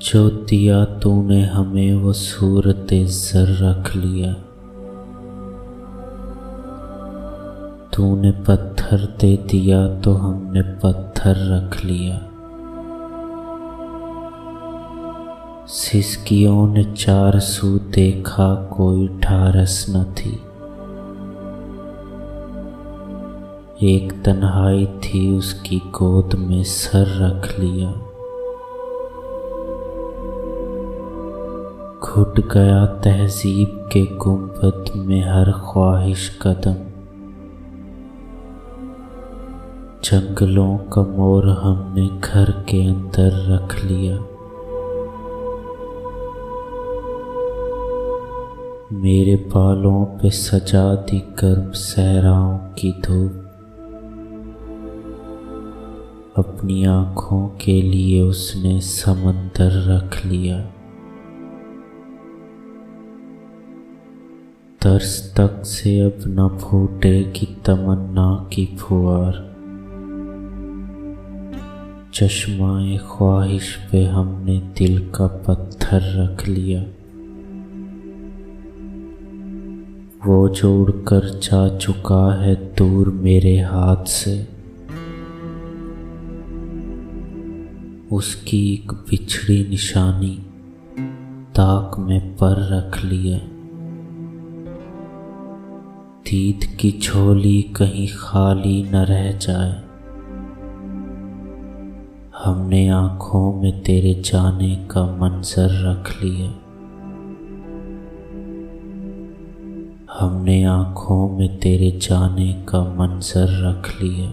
जो दिया तूने हमें वो सूरत ज़र रख लिया। तूने पत्थर दे दिया तो हमने पत्थर रख लिया। सिसकियों ने चार सू देखा कोई ढारस न थी। एक तन्हाई थी उसकी गोद में सर रख लिया। घुट गया तहज़ीब के गुंबद में हर ख्वाहिश कदम। जंगलों का मोर हमने घर के अंदर रख लिया। मेरे बालों पे सजा दी गर्म सहराओं की धूप। अपनी आँखों के लिए उसने समंदर रख लिया। तरस तक से अब न फूटेगी तमन्ना की फुहार। चश्माए ख्वाहिश पे हमने दिल का पत्थर रख लिया। वो जो उड़कर जा चुका है दूर मेरे हाथ से। उसकी एक बिछड़ी निशानी ताक में पर रख लिया। दीद की झोली कहीं खाली न रह जाए। हमने आँखों में तेरे जाने का मंजर रख लिया। हमने आँखों में तेरे जाने का मंजर रख लिया।